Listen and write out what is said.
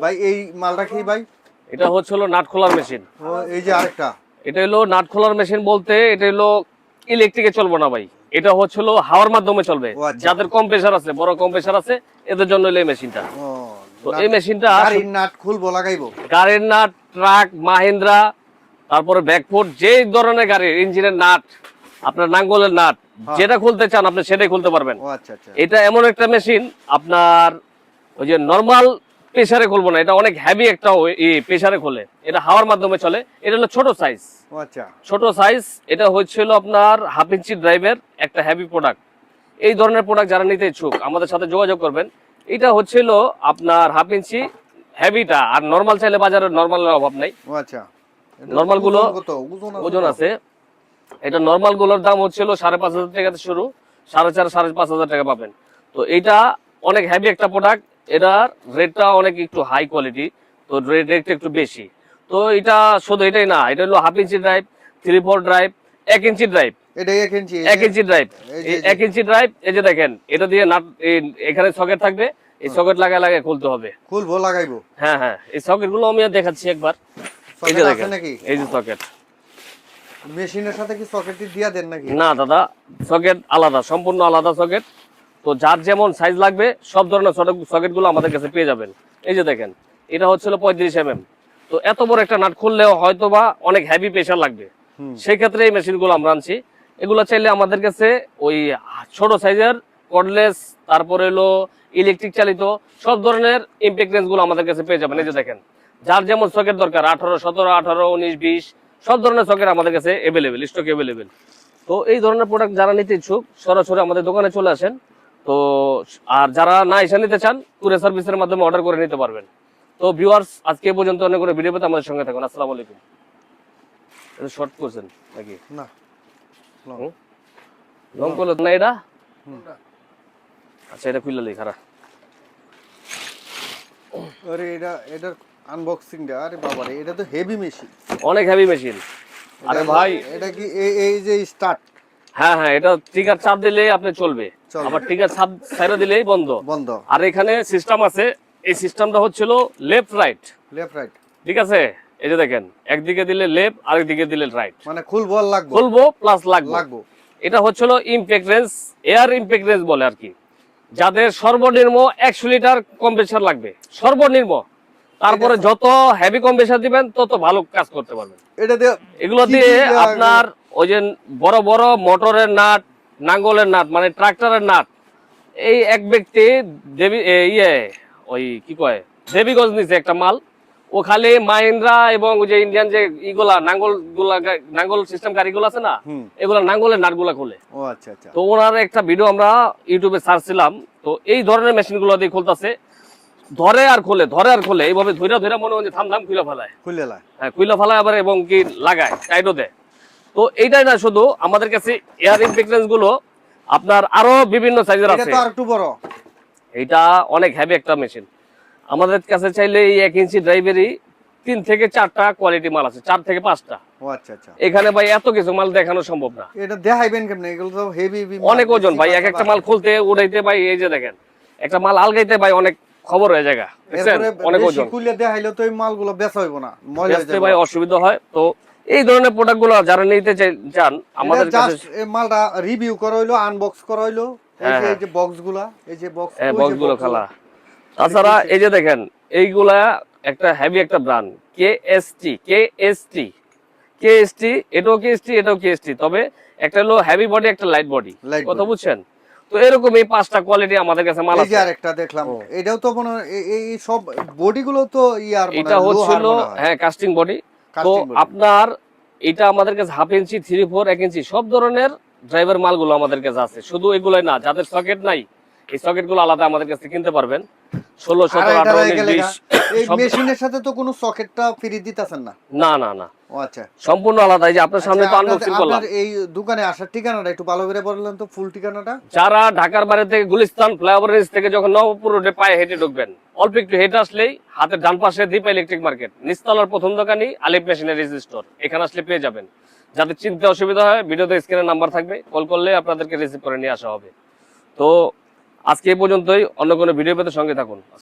ভাই এই মালটা কি ভাই? এটা হলো নাট খোলার মেশিন। ও এই যে আরেকটা, এটা হলো নাট খোলার মেশিন বলতে এটা হলো ইলেকট্রিকে চলবে না ভাই, এটা হলো হাওয়ার মাধ্যমে চলবে। ও আচ্ছা। যাদের কম প্রেসার আছে, বড় কম প্রেসার আছে, এদের জন্য হলো এই মেশিনটা। ও তো এই মেশিনটা গাড়ির নাট খুলবো লাগাইবো? গাড়ির নাট, ট্রাক, মাহিন্দ্রা, তারপরে ব্যাকফুট, যে ধরনের গাড়ির ইঞ্জিনের নাট, আপনার নাঙ্গলের নাট, যেটা খুলতে চান আপনি সেটাই খুলতে পারবেন। ও আচ্ছা আচ্ছা। এটা এমন একটা মেশিন, আপনার ওই যে নরমাল প্রেসারে খুলবো না, এটা অনেক হেভি একটা প্রেসারে খোলে, এটা হাওয়ার মাধ্যমে চলে। এটা হলো ছোট সাইজ। ও আচ্ছা। ছোট সাইজ, এটা হচ্ছিল আপনার 1/2 ইঞ্চি ড্রাইভের একটা হেভি প্রোডাক্ট। এই ধরনের প্রোডাক্ট যারা নিতে ইচ্ছুক আমাদের সাথে যোগাযোগ করবেন। এটা হচ্ছিল আপনার 1/2 ইঞ্চি হেভিটা, আর নরমাল চাইলে বাজারে নরমালের অভাব নাই। ও আচ্ছা। নরমাল গুলো ওজন আছে। এটা নরমাল গুলোর দাম হচ্ছিল 5,500 টাকা থেকে শুরু, 4,500 5,500 টাকা পাবেন। তো এটা অনেক হেভি একটা প্রোডাক্ট, এটার রেটটা অনেক একটু হাই কোয়ালিটি, তো রেটটা একটু বেশি। তো এটা শুধু এটাই না, এটা হলো 1/2 ইঞ্চি ড্রাইভ, 3/4 ড্রাইভ, 1 ইঞ্চি ড্রাইভ। এটা 1 ইঞ্চি, 1 ইঞ্চি ড্রাইভ, এই 1 ইঞ্চি ড্রাইভ। এই যে দেখেন, এটা দিয়ে নাট, এখানে সকেট থাকবে, এই সকেট লাগায় লাগায় খুলতে হবে। খুলবো লাগাইবো? হ্যাঁ হ্যাঁ, এই সকেট গুলো আমি দেখাচ্ছি একবার। এই যে দেখেন, এই যে সকেট। মেশিনের সাথে কি সকেটটি দিয়া দেন নাকি? না দাদা, সকেট আলাদা, সম্পূর্ণ আলাদা সকেট। তো যার যেমন সাইজ লাগবে সব ধরনের সকেট গুলো আমাদের কাছে পেয়ে যাবেন। এই যে দেখেন, এটা হচ্ছিল 35 mm। তো এত বড় একটা নাট খুললেও হয়তো বা অনেক হেভি প্রেসার লাগবে, সেই ক্ষেত্রে এই মেশিন গুলো আমরা আনছি। এগুলো চাইলে আমাদের কাছে ওই ছোট সাইজের কর্ডলেস, তারপরে হলো ইলেকট্রিক চালিত সব ধরনের ইম্পেক্টেন্স গুলো আমাদের কাছে পেয়ে যাবেন। এই যে দেখেন, যার যেমন সকেট দরকার, 18, 17, 18, 19, 20 সব ধরনের সকেট আমাদের কাছে এভেলেবেল, স্টক এভেলেবেল। তো এই ধরনের প্রোডাক্ট যারা নিতে ইচ্ছুক সরাসরি আমাদের দোকানে চলে আসেন। তো আর যারা না এসে নিতে চান, কুরিয়ার সার্ভিসের মাধ্যমে অর্ডার করে নিতে পারবেন। তো ভিউয়ার্স, আজকে এ পর্যন্ত। অনেক করে ভিডিও পেতে আমাদের সঙ্গে থাকুন। আসসালামু আলাইকুম। এটা শর্ট করছেন নাকি? না, লং করলেন না এটা? আচ্ছা, এটা খুললেই খারাপ। আরে এটার আনবক্সিং দা, আরে বাবা রে, এটা তো হেভি মেশিন, অনেক হেভি মেশিন। আরে ভাই, এটা কি এই যে স্টার্ট? হ্যাঁ হ্যাঁ, এটা ট্রিগার চাপ দিলেই আপনি চলবে, আবার ট্রিগার চাপ ছেড়ে দিলেই বন্ধ। আর এখানে সিস্টেম আছে, এই সিস্টেমটা হচ্ছিল লেফট রাইট। ঠিক আছে, এই যে দেখেন, একদিকে দিলে লেফট, আরেকদিকে দিলে রাইট, মানে খুলবো আর লাগবো, খুলবো প্লাস লাগবো। এটা হচ্ছিল ইম্পেক্টেন্স, এয়ার ইম্পেক্টেন্স বলে আর কি। যাদের সর্বনিম্ন 100 লিটার কম্প্রেসার লাগবে, সর্বনিম্ন, তারপরে যত হেভি কম্প্রেসার দিবেন তত ভালো কাজ করতে পারবেন। এগুলো দিয়ে আপনার ওই যে বড় বড় মোটরের নাট, নাঙ্গলের নাট, মানে ট্রাক্টরের নাট, এই এক ব্যক্তি ওই কি কয় দেবীগঞ্জ নিচে একটা মাল, ও খালি মাহিন্দ্রা এবং ওই যে ইন্ডিয়ান যে ইগুলা নাঙ্গল সিস্টেম গাড়িগুলো আছে না, এগুলা নাঙ্গলের নাট গুলা খুলে। ও আচ্ছা আচ্ছা। তো ওনার একটা ভিডিও আমরা ইউটিউবে সার্চ ছিলাম, তো এই ধরনের মেশিন গুলো দিয়ে খুলতেছে, ধরে আর খোলে, ধরে আর খোলে, এইভাবে ধৈরা ধৈরা মনে হয় থাম থাম খুলে ফেলায়, হ্যাঁ খুলে ফেলায় আবার, এবং কি লাগায় টাইটও দেয়। তো এইটাই না, শুধু আমাদের কাছে এয়ার ইম্পেক্টেন্স গুলো আপনার আরো বিভিন্ন সাইজের আছে। এটা অনেক হেভি একটা মেশিন। আমাদের কাছে চাইলে এই 1 ইঞ্চি ড্রাইভেরই 3 থেকে 4টা কোয়ালিটি মাল আছে, 4 থেকে 5টা। ও আচ্ছা আচ্ছা। এখানে ভাই এত কিছু মাল দেখানো সম্ভব না। এটা দেখাইবেন কেমনে? এগুলো তো হেভি, অনেক ওজন ভাই, এক একটা মাল খুলতে উড়াইতে ভাই, এই যে দেখেন, একটা মাল আলগাইতে ভাই অনেক খবর হয়ে যায়, অনেক ওজন। খুলে দেখাইলে তো এই মালগুলো বেচা হইব না, ময়লা হয়ে যাবে ভাই, অসুবিধা হয়। তো এই ধরনের প্রোডাক্ট গুলো যারা নিতে চান আমাদের কাছে, এই মালটা রিভিউ করা হইলো, আনবক্স করা হইলো, এই যে বক্সগুলা, এই যে বক্সগুলো খালা। তাছাড়া এই যে দেখেন, এইগুলা একটা হেভি একটা ব্র্যান্ড, কেএসটি, এটাও কেএসটি, তবে একটা হলো হেভি বডি, একটা লাইট বডি, কথা বুঝছেন? তো এরকম এই 5টা কোয়ালিটি আমাদের কাছে মাল আছে। এই যে আরেকটা দেখলাম, এটাও তো মনে এই সব বডিগুলো তো ইয়ার, এটা হচ্ছিল হ্যাঁ কাস্টিং বডি। তো আপনার এটা আমাদের কাছে 1/2 ইঞ্চি, 3/4, 1 ইঞ্চি সব ধরনের ড্রাইভার মালগুলো আমাদের কাছে আছে। শুধু এগুলাই না, যাদের সকেট নাই, এই সকেট গুলো আলাদা আমাদের কাছে কিনতে পারবেন। 16, 17, 18, 19, 20 এই মেশিনের সাথে তো কোনো সকেটটা ফ্রি দিতেছেন না? না না না, ও আচ্ছা, সম্পূর্ণ আলাদা। এই যে আপনার সামনে তো আনবক্সিং করলাম। আপনার এই দোকানে আসার ঠিকানাটা একটু ভালো করে বললেন তো, ফুল ঠিকানাটা। যারা ঢাকার বাইরে থেকে গুলিস্তান ফ্লাইওভার থেকে যখন নবপুর রোডে পায়ে হেঁটে ঢুকবেন, অল্প একটু হেঁটে আসলেই হাতের ডান পাশে দীপা ইলেকট্রিক মার্কেট, নিচতলার প্রথম দোকানই আলিফ মেশিনারি স্টোর, এখানে আসলে পেয়ে যাবেন। যাদের চিনতে অসুবিধা হয়, ভিডিওতে স্ক্রিনে নাম্বার থাকবে, কল করলে আপনাদেরকে রিসিভ করে নিয়ে আসা হবে। তো আজকে এই পর্যন্তই, অন্য কোনো ভিডিও পেতে সঙ্গে থাকুন।